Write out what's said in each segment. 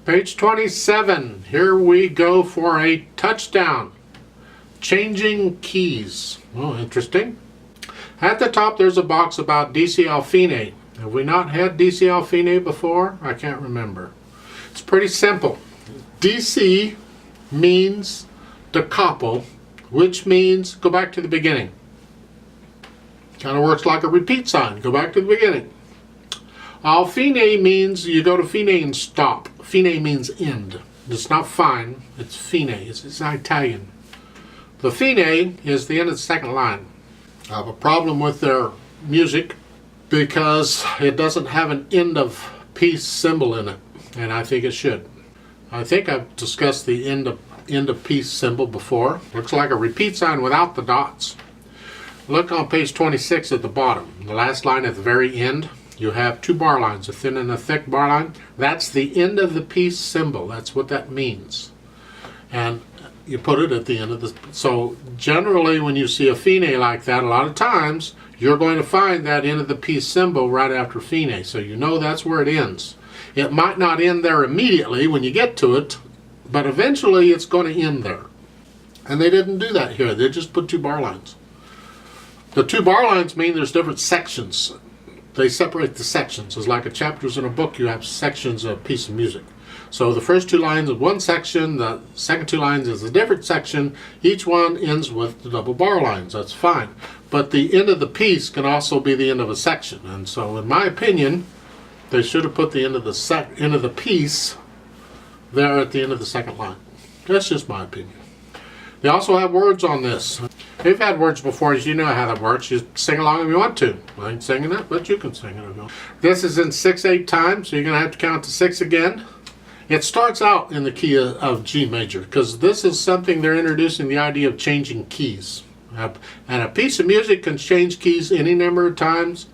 Page 27. Here we go for a touchdown. Changing keys. Oh, interesting. At the top there's a box about DC Fine. Have we not had DC Fine before? I can't remember. It's pretty simple. DC means da capo, which means go back to the beginning. Kind of works like a repeat sign. Go back to the beginning. Fine means you go to fine and stop. Fine means end. It's not fine, it's fine. It's Italian. The fine is the end of the second line. I have a problem with their music because it doesn't have an end of piece symbol in it, and I think it should. I think I've discussed the end of piece symbol before. Looks like a repeat sign without the dots. Look on page 26 at the bottom. The last line at the very end. You have two bar lines, a thin and a thick bar line. That's the end of the piece symbol. That's what that means. And you put it at the end of the... So generally when you see a fine like that, a lot of times you're going to find that end of the piece symbol right after fine. So you know that's where it ends. It might not end there immediately when you get to it, but eventually it's going to end there. And they didn't do that here. They just put two bar lines. The two bar lines mean there's different sections. They separate the sections. It's like a chapters in a book. You have sections of a piece of music. So the first two lines is one section, the second two lines is a different section. Each one ends with the double bar lines. That's fine. But the end of the piece can also be the end of a section. And so in my opinion, they should have put the end of the piece there at the end of the second line. That's just my opinion. They also have words on this. If you've had words before, you know how that works. You sing along if you want to. I ain't singing it, but you can sing it if you want. This is in 6/8 time, so you're going to have to count to 6 again. It starts out in the key of G major, because this is something they're introducing, the idea of changing keys. And a piece of music can change keys any number of times,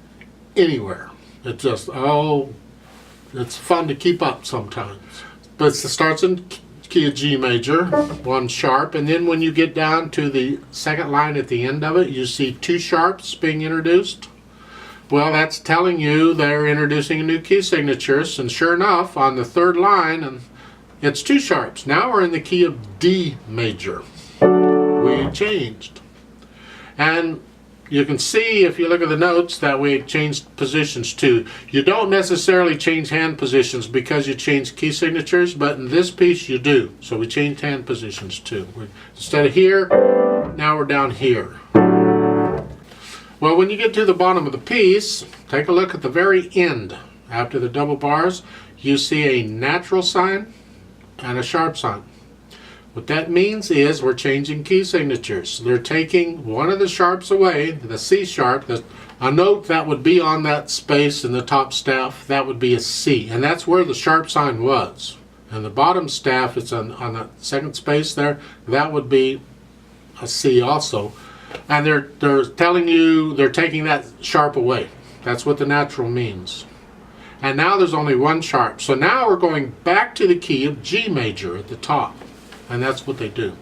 anywhere. It's just, it's fun to keep up sometimes. But it starts in key of G major, one sharp, and then when you get down to the second line at the end of it, you see two sharps being introduced. Well, that's telling you they're introducing a new key signatures, and sure enough, on the third line, and it's two sharps. Now we're in the key of D major. We changed. And you can see, if you look at the notes, that we changed positions too. You don't necessarily change hand positions because you change key signatures, but in this piece you do. So we changed hand positions too. Instead of here, now we're down here. Well, when you get to the bottom of the piece, take a look at the very end. After the double bars, you see a natural sign and a sharp sign. What that means is we're changing key signatures. They're taking one of the sharps away, the C sharp, a note that would be on that space in the top staff, that would be a C. And that's where the sharp sign was. And the bottom staff, it's on that second space there, that would be a C also. And they're telling you they're taking that sharp away. That's what the natural means. And now there's only one sharp. So now we're going back to the key of G major at the top. And that's what they do.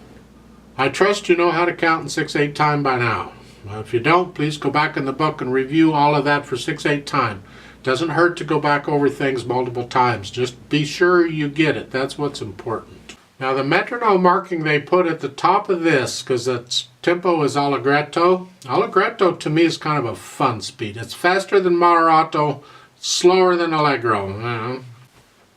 I trust you know how to count in 6/8 time by now. If you don't, please go back in the book and review all of that for 6/8 time. Doesn't hurt to go back over things multiple times. Just be sure you get it. That's what's important. Now the metronome marking they put at the top of this, because its tempo is allegretto. Allegretto to me is kind of a fun speed. It's faster than moderato, slower than allegro.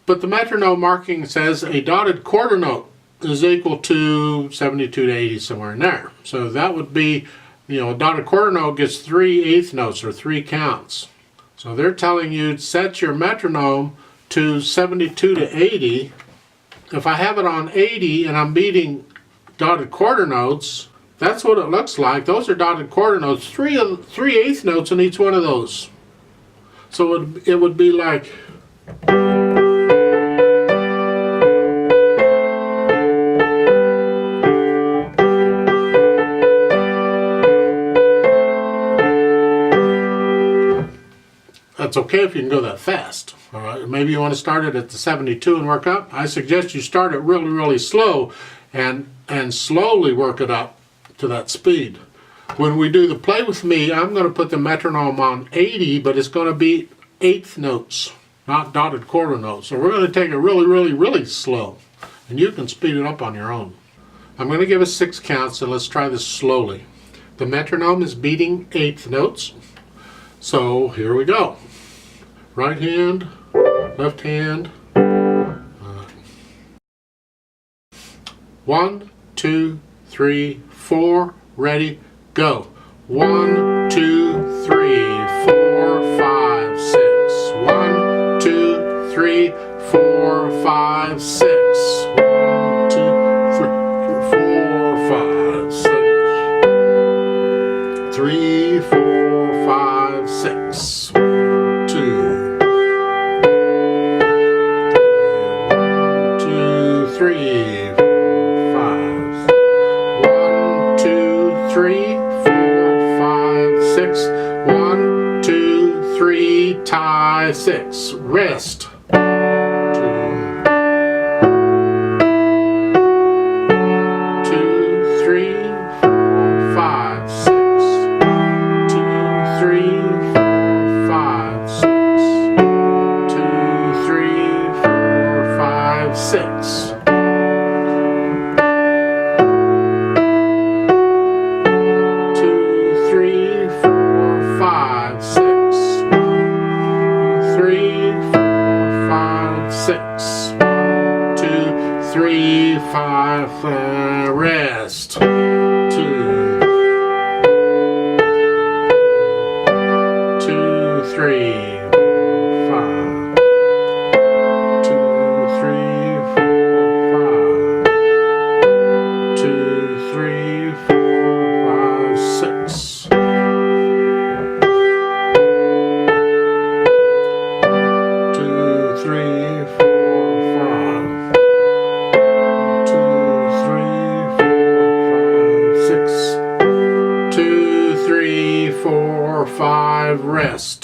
But the metronome marking says a dotted quarter note is equal to 72 to 80, somewhere in there. So that would be, a dotted quarter note gets 3/8 notes or 3 counts. So they're telling you set your metronome to 72 to 80. If I have it on 80 and I'm beating dotted quarter notes, that's what it looks like. Those are dotted quarter notes, 3/8 notes in each one of those. So it would be like... It's okay if you can go that fast. All right, maybe you want to start it at the 72 and work up. I suggest you start it really, really slow and slowly work it up to that speed. When we do the play with me, I'm going to put the metronome on 80, but it's going to be 1/8 notes. not dotted quarter notes. So we're going to take it really, really, really slow. And you can speed it up on your own. I'm going to give us 6 counts, and let's try this slowly. The metronome is beating 8th notes. So here we go. Right hand, left hand. 1, 2, 3, 4, ready, go. 1, 2, 3, 4, 5, 6. 1, 2, 3, 4, 5, 6. 1, 2, 3, 4, 5, 6. 3, 4, 5, 6. 1, 2. 1, 2, 3. 3, 4, 5, 6. 1, 2, 3, tie 6. Rest. 2, 3, 4, 5, 6. 2, 3, 4, 5, 6. 2, 3, 4, 5, 6. 3, 4, 5, 6. 3, 4, 5, 6. 2, 3, 5, rest. 2, 2, 3, 5. 2, 3, 4, 5. 2, 3, 4, 5, 6. 3, 4, 5. 2, 3, 4, 5, 6. 2, 3, 4, 5, rest.